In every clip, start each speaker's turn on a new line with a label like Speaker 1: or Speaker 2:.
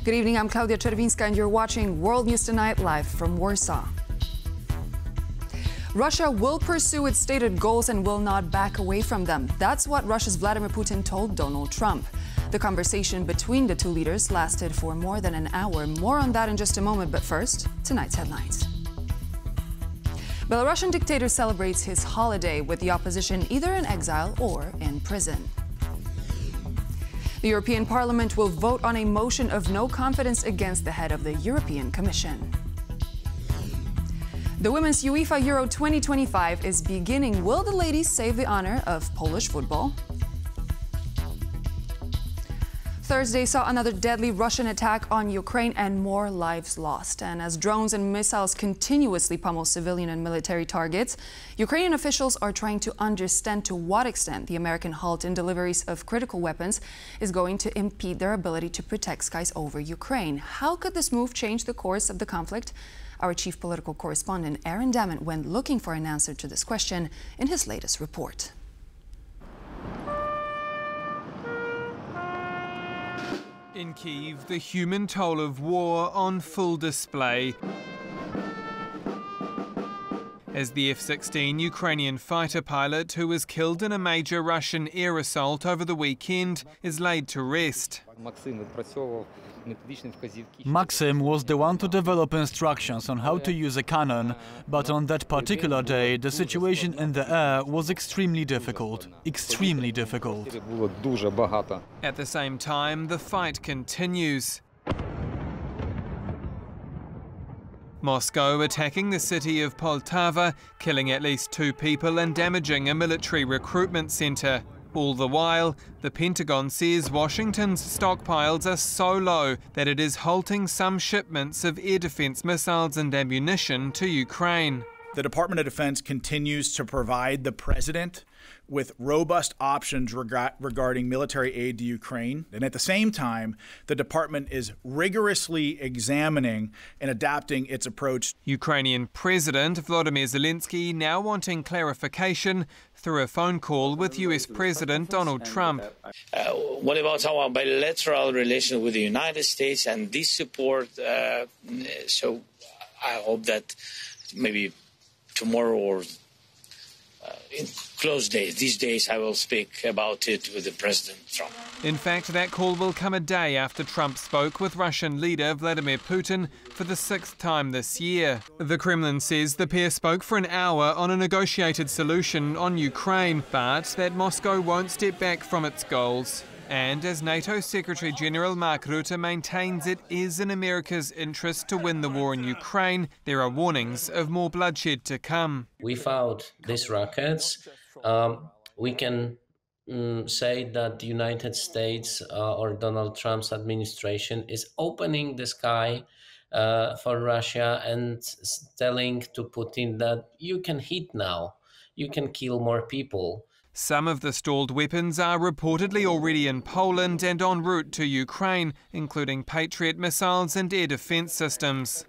Speaker 1: Good evening, I'm Klaudia Czerwińska and you're watching World News Tonight live from Warsaw. Russia will pursue its stated goals and will not back away from them. That's what Russia's Vladimir Putin told Donald Trump. The conversation between the two leaders lasted for more than an hour. More on that in just a moment, but first, tonight's headlines. Belarusian dictator celebrates his holiday with the opposition either in exile or in prison. The European Parliament will vote on a motion of no confidence against the head of the European Commission. The Women's UEFA Euro 2025 is beginning. Will the ladies save the honor of Polish football? Thursday saw another deadly Russian attack on Ukraine and more lives lost. And as drones and missiles continuously pummel civilian and military targets, Ukrainian officials are trying to understand to what extent the American halt in deliveries of critical weapons is going to impede their ability to protect skies over Ukraine. How could this move change the course of the conflict? Our chief political correspondent, Aaron Dammit, went looking for an answer to this question in his latest report.
Speaker 2: In Kyiv, the human toll of war on full display. As the F-16 Ukrainian fighter pilot who was killed in a major Russian air assault over the weekend is laid to rest.
Speaker 3: Maxim was the one to develop instructions on how to use a cannon, but on that particular day, the situation in the air was extremely difficult. Extremely difficult.
Speaker 2: At the same time, the fight continues. Moscow attacking the city of Poltava, killing at least 2 people and damaging a military recruitment center. All the while, the Pentagon says Washington's stockpiles are so low that it is halting some shipments of air defense missiles and ammunition to Ukraine.
Speaker 4: The Department of Defense continues to provide the president with robust options regarding military aid to Ukraine. And at the same time, the department is rigorously examining and adapting its approach.
Speaker 2: Ukrainian President Vladimir Zelensky now wanting clarification through a phone call with US President Donald Trump.
Speaker 5: What about our bilateral relation with the United States and this support? So I hope that maybe tomorrow or in close days, these days, I will speak about it with the President Trump.
Speaker 2: In fact, that call will come a day after Trump spoke with Russian leader Vladimir Putin for the 6th time this year. The Kremlin says the pair spoke for an hour on a negotiated solution on Ukraine, but that Moscow won't step back from its goals. And as NATO Secretary-General Mark Rutte maintains it is in America's interest to win the war in Ukraine, there are warnings of more bloodshed to come.
Speaker 6: We found these rockets. We can say that the United States or Donald Trump's administration is opening the sky for Russia and telling to Putin that you can hit now, you can kill more people.
Speaker 2: Some of the stalled weapons are reportedly already in Poland and en route to Ukraine, including Patriot missiles and air defense systems.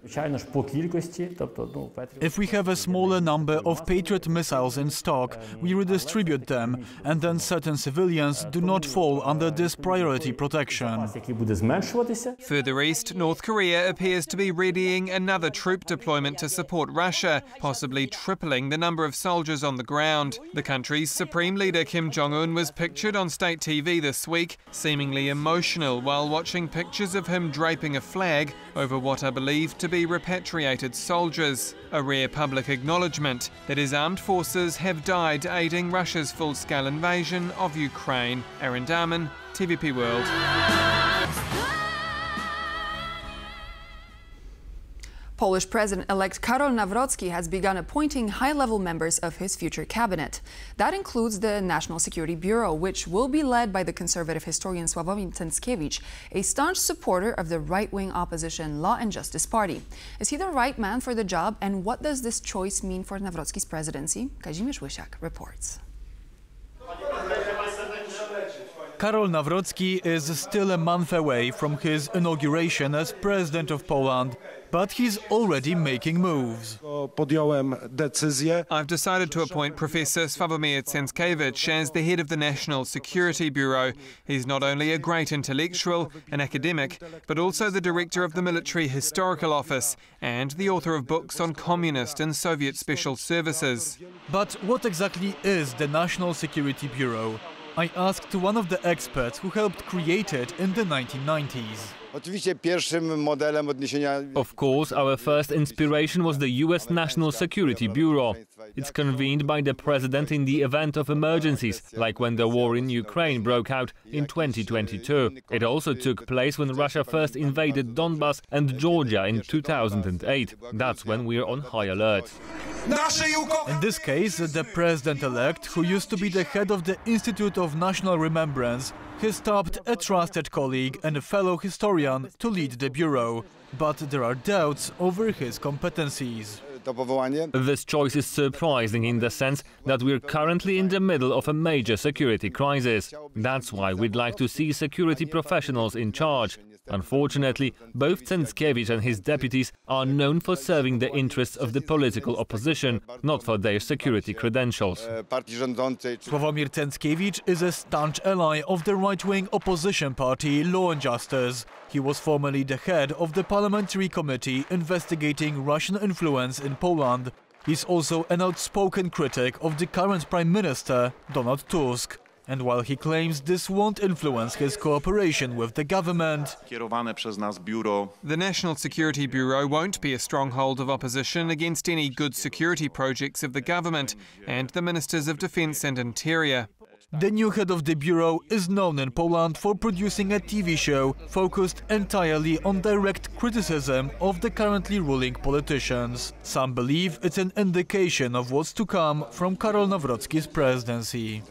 Speaker 3: If we have a smaller number of Patriot missiles in stock, we redistribute them, and then certain civilians do not fall under this priority protection.
Speaker 2: Further east, North Korea appears to be readying another troop deployment to support Russia, possibly tripling the number of soldiers on the ground. The country's supreme leader Kim Jong-un was pictured on state TV this week, seemingly emotional while watching pictures of him draping a flag over what are believed to be repatriated soldiers. A rare public acknowledgement that his armed forces have died aiding Russia's full-scale invasion of Ukraine. Aaron Dammit, TVP World.
Speaker 1: Polish President-elect Karol Nawrocki has begun appointing high-level members of his future cabinet. That includes the National Security Bureau, which will be led by the conservative historian Sławomir Cęckiewicz, a staunch supporter of the right-wing opposition Law and Justice Party. Is he the right man for the job, and what does this choice mean for Nawrocki's presidency? Kazimierz Łysiak reports.
Speaker 3: Karol Nawrocki is still a month away from his inauguration as President of Poland, but he's already making moves.
Speaker 2: I've decided to appoint Professor Vladimir as the head of the National Security Bureau. He's not only a great intellectual, an academic, but also the director of the Military Historical Office and the author of books on communist and Soviet special services.
Speaker 3: But what exactly is the National Security Bureau? I asked one of the experts who helped create it in the 1990s.
Speaker 7: Of course, our first inspiration was the US National Security Bureau. It's convened by the president in the event of emergencies, like when the war in Ukraine broke out in 2022. It also took place when Russia first invaded Donbas and Georgia in 2008. That's when we're on high alert.
Speaker 3: In this case, the president-elect, who used to be the head of the Institute of National Remembrance, has tapped a trusted colleague and a fellow historian to lead the bureau. But there are doubts over his competencies.
Speaker 7: This choice is surprising in the sense that we're currently in the middle of a major security crisis. That's why we'd like to see security professionals in charge. Unfortunately, both Cęckiewicz and his deputies are known for serving the interests of the political opposition, not for their security credentials.
Speaker 3: Sławomir Cęckiewicz is a staunch ally of the right-wing opposition party Law and Justice. He was formerly the head of the parliamentary committee investigating Russian influence in Poland. He's also an outspoken critic of the current Prime Minister, Donald Tusk. And while he claims this won't influence his cooperation with the government,
Speaker 2: the National Security Bureau won't be a stronghold of opposition against any good security projects of the government and the Ministers of Defence and Interior.
Speaker 3: the new head of the bureau is known in Poland for producing a TV show focused entirely on direct criticism of the currently ruling politicians. Some believe it's an indication of what's to come from Karol Nawrocki's presidency.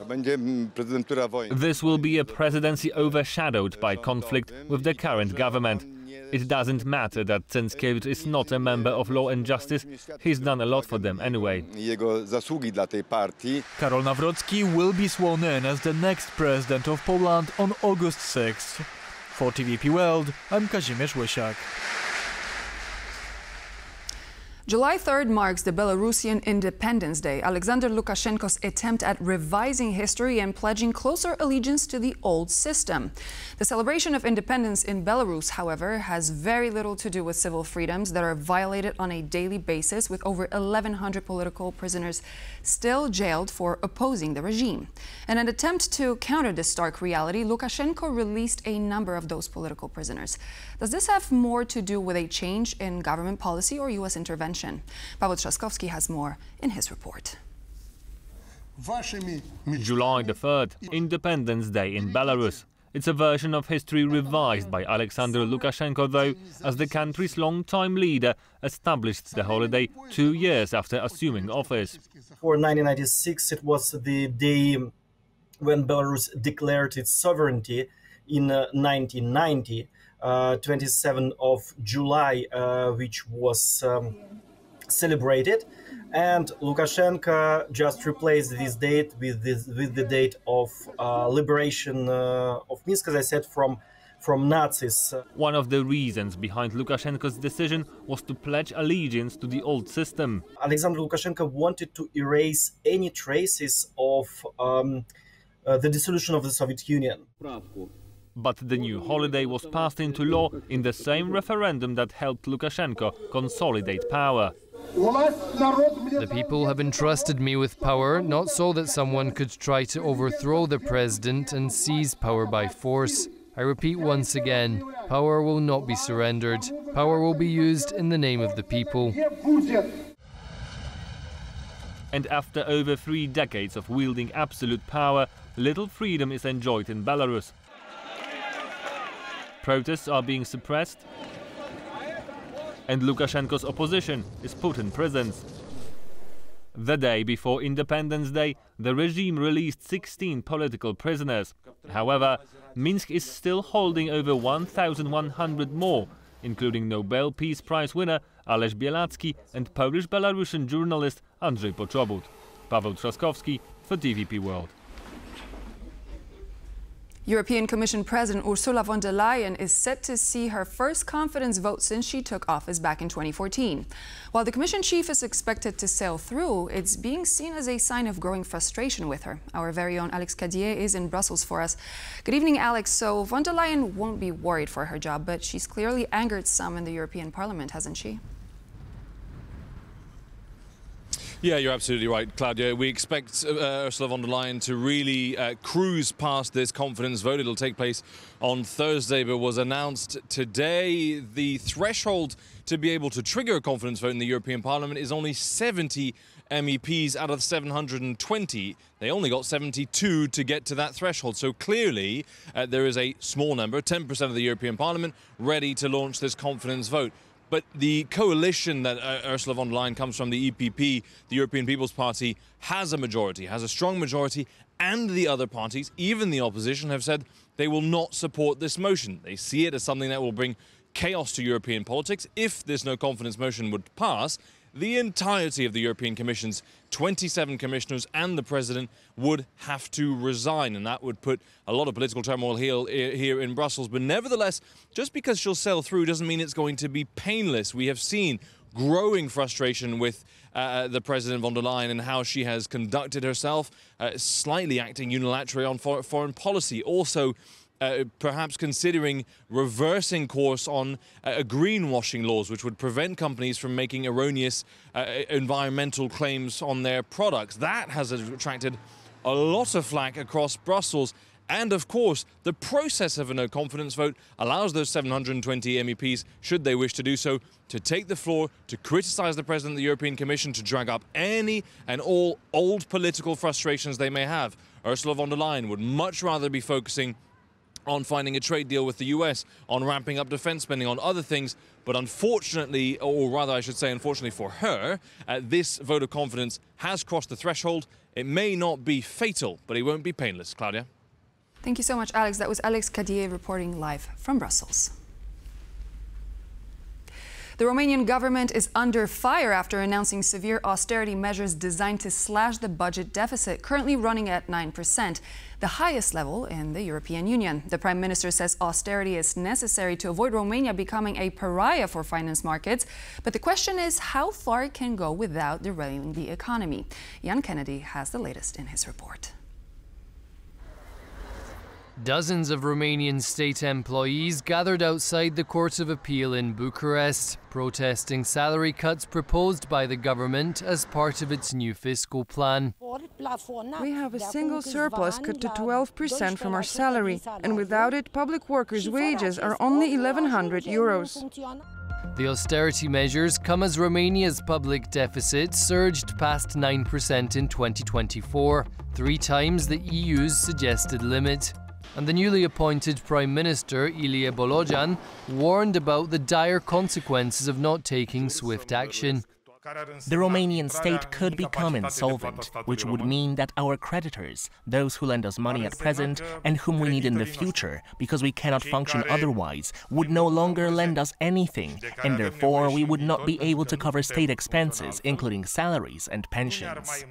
Speaker 7: This will be a presidency overshadowed by conflict with the current government. It doesn't matter that Cęckiewicz is not a member of Law and Justice. He's done a lot for them anyway.
Speaker 3: Karol Nawrocki will be sworn in as the next president of Poland on August 6th. For TVP World, I'm Kazimierz Łysiak.
Speaker 1: July 3rd marks the Belarusian Independence Day, Aleksander Lukashenko's attempt at revising history and pledging closer allegiance to the old system. The celebration of independence in Belarus, however, has very little to do with civil freedoms that are violated on a daily basis, with over 1,100 political prisoners still jailed for opposing the regime. In an attempt to counter this stark reality, Lukashenko released a number of those political prisoners. Does this have more to do with a change in government policy or U.S. intervention? Paweł Trzaskowski has more in his report.
Speaker 7: July the 3rd, Independence Day in Belarus. It's a version of history revised by Aleksander Lukashenko, though, as the country's long-time leader established the holiday 2 years after assuming office.
Speaker 8: For 1996, it was the day when Belarus declared its sovereignty in 1990, 27th of July, which was celebrated, and Lukashenko just replaced this date with the date of liberation of Minsk, as I said, from Nazis.
Speaker 7: One of the reasons behind Lukashenko's decision was to pledge allegiance to the old system.
Speaker 8: Alexander Lukashenko wanted to erase any traces of the dissolution of the Soviet Union.
Speaker 7: But the new holiday was passed into law in the same referendum that helped Lukashenko consolidate power.
Speaker 9: The people have entrusted me with power, not so that someone could try to overthrow the president and seize power by force. I repeat once again, power will not be surrendered. Power will be used in the name of the people.
Speaker 7: And after over 3 decades of wielding absolute power, little freedom is enjoyed in Belarus. Protests are being suppressed, and Lukashenko's opposition is put in prisons. The day before Independence Day, the regime released 16 political prisoners. However, Minsk is still holding over 1,100 more, including Nobel Peace Prize winner Ales Białacki and Polish-Belarusian journalist Andrzej Poczobut. Paweł Trzaskowski for TVP World.
Speaker 1: European Commission President Ursula von der Leyen is set to see her first confidence vote since she took office back in 2014. While the Commission chief is expected to sail through, it's being seen as a sign of growing frustration with her. Our very own Aleksander Lukashenko is in Brussels for us. Good evening, Alex. So von der Leyen won't be worried for her job, but she's clearly angered some in the European Parliament, hasn't she?
Speaker 10: Yeah, you're absolutely right, Claudia. We expect Ursula von der Leyen to really cruise past this confidence vote. It'll take place on Thursday, but was announced today. The threshold to be able to trigger a confidence vote in the European Parliament is only 70 MEPs out of 720. They only got 72 to get to that threshold. So clearly there is a small number, 10% of the European Parliament, ready to launch this confidence vote. But the coalition that Ursula von der Leyen comes from, the EPP, the European People's Party, has a majority, has a strong majority, and the other parties, even the opposition, have said they will not support this motion. They see it as something that will bring chaos to European politics. If this no-confidence motion would pass, the entirety of the European Commission's 27 commissioners and the President would have to resign, and that would put a lot of political turmoil here in Brussels. But nevertheless, just because she'll sail through doesn't mean it's going to be painless. We have seen growing frustration with the President von der Leyen and how she has conducted herself, slightly acting unilaterally on foreign policy. Also, perhaps considering reversing course on greenwashing laws, which would prevent companies from making erroneous environmental claims on their products. That has attracted a lot of flack across Brussels. And of course, the process of a no-confidence vote allows those 720 MEPs, should they wish to do so, to take the floor, to criticise the President of the European Commission, to drag up any and all old political frustrations they may have. Ursula von der Leyen would much rather be focusing on finding a trade deal with the US, on ramping up defense spending, on other things. But unfortunately, or rather I should say unfortunately for her, this vote of confidence has crossed the threshold. It may not be fatal, but it won't be painless. Claudia?
Speaker 1: Thank you so much, Alex. That was Aleksander reporting live from Brussels. The Romanian government is under fire after announcing severe austerity measures designed to slash the budget deficit, currently running at 9%, the highest level in the European Union. The Prime Minister says austerity is necessary to avoid Romania becoming a pariah for finance markets. But the question is how far it can go without derailing the economy. Jan Kennedy has the latest in his report.
Speaker 9: Dozens of Romanian state employees gathered outside the Court of Appeal in Bucharest, protesting salary cuts proposed by the government as part of its new fiscal plan.
Speaker 11: We have a single surplus cut to 12% from our salary, and without it, public workers' wages are only 1,100 euros.
Speaker 9: The austerity measures come as Romania's public deficit surged past 9% in 2024, 3 times the EU's suggested limit. And the newly appointed Prime Minister, Ilie Bolojan, warned about the dire consequences of not taking swift action.
Speaker 12: The Romanian state could become insolvent, which would mean that our creditors, those who lend us money at present and whom we need in the future because we cannot function otherwise, would no longer lend us anything, and therefore we would not be able to cover state expenses, including salaries and pensions.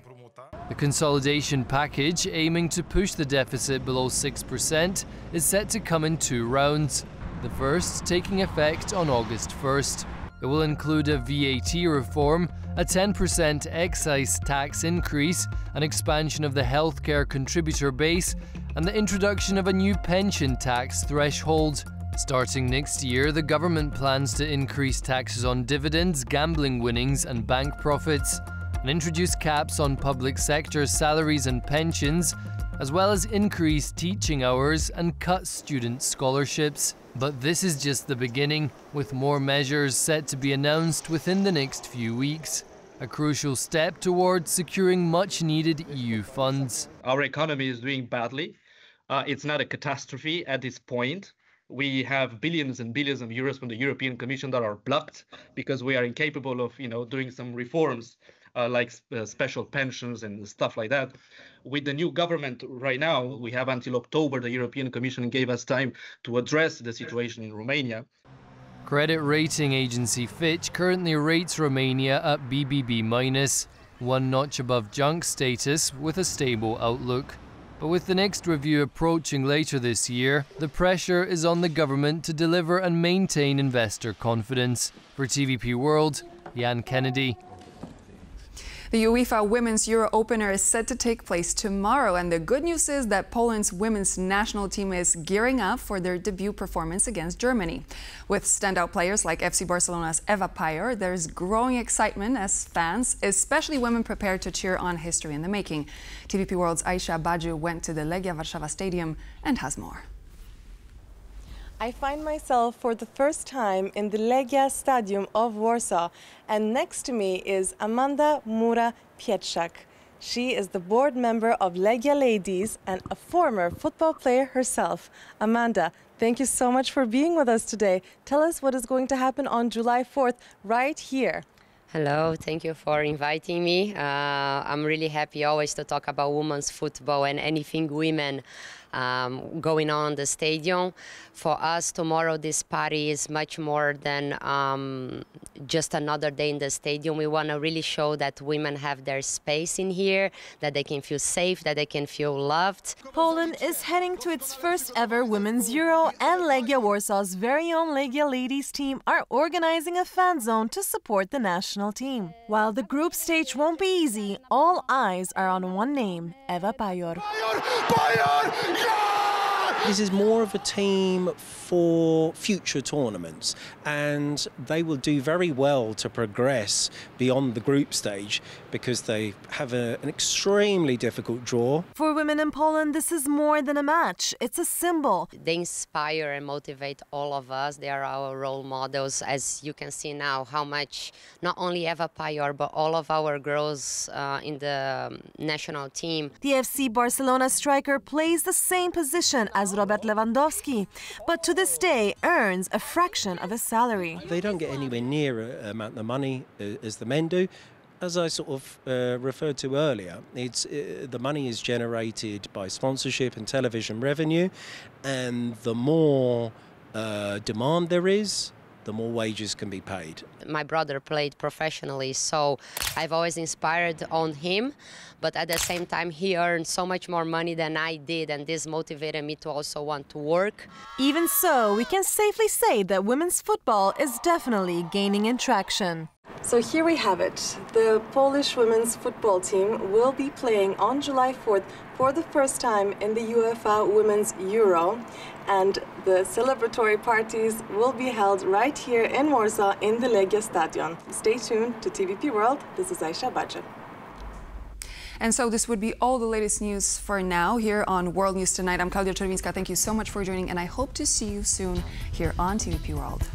Speaker 9: The consolidation package, aiming to push the deficit below 6%, is set to come in 2 rounds, the first taking effect on August 1st. It will include a VAT reform, a 10% excise tax increase, an expansion of the healthcare contributor base, and the introduction of a new pension tax threshold. Starting next year, the government plans to increase taxes on dividends, gambling winnings, and bank profits, and introduce caps on public sector salaries and pensions, as well as increase teaching hours and cut student scholarships. But this is just the beginning, with more measures set to be announced within the next few weeks. A crucial step towards securing much-needed EU funds.
Speaker 13: Our economy is doing badly. It's not a catastrophe at this point. We have billions and billions of euros from the European Commission that are blocked because we are incapable of, doing some reforms like special pensions and stuff like that. With the new government right now, we have until October, the European Commission gave us time to address the situation in Romania.
Speaker 9: Credit rating agency Fitch currently rates Romania at BBB-, 1 notch above junk status with a stable outlook. But with the next review approaching later this year, the pressure is on the government to deliver and maintain investor confidence. For TVP World, Jan Kennedy.
Speaker 1: The UEFA Women's Euro opener is set to take place tomorrow, and the good news is that Poland's women's national team is gearing up for their debut performance against Germany. With standout players like FC Barcelona's Eva Pajor, there's growing excitement as fans, especially women, prepare to cheer on history in the making. TVP World's Aisha Baju went to the Legia Warszawa Stadium and has more.
Speaker 14: I find myself for the first time in the Legia Stadium of Warsaw, and next to me is Amanda Mura-Pietrzak. She is the board member of Legia Ladies and a former football player herself. Amanda, thank you so much for being with us today. Tell us what is going to happen on July 4th right here.
Speaker 15: Hello, thank you for inviting me. I'm really happy always to talk about women's football and anything women going on in the stadium. For us, tomorrow this party is much more than just another day in the stadium. We want to really show that women have their space in here, that they can feel safe, that they can feel loved.
Speaker 14: Poland is heading to its first ever Women's Euro, and Legia Warsaw's very own Legia Ladies team are organizing a fan zone to support the national team. While the group stage won't be easy, all eyes are on one name, Eva Pajor.
Speaker 16: This is more of a team for future tournaments, and they will do very well to progress beyond the group stage because they have an extremely difficult draw.
Speaker 14: For women in Poland, this is more than a match. It's a symbol.
Speaker 15: They inspire and motivate all of us. They are our role models. As you can see now, how much not only Eva Pajor, but all of our girls in the national team.
Speaker 14: The FC Barcelona striker plays the same position as Robert Lewandowski, but to this day earns a fraction of his salary.
Speaker 16: They don't get anywhere near a amount of money as the men do. As I sort of referred to earlier, the money is generated by sponsorship and television revenue, and the more demand there is, the more wages can be paid.
Speaker 15: My brother played professionally, so I've always inspired on him, but at the same time he earned so much more money than I did, and this motivated me to also want to work.
Speaker 14: Even so, we can safely say that women's football is definitely gaining in traction. So here we have it. The Polish women's football team will be playing on July 4th for the first time in the UEFA Women's Euro, and the celebratory parties will be held right here in Warsaw in the Legia Stadion. Stay tuned to TVP World. This is Aisha Baju.
Speaker 1: And so this would be all the latest news for now here on World News Tonight. I'm Klaudia Czerwińska. Thank you so much for joining, and I hope to see you soon here on TVP World.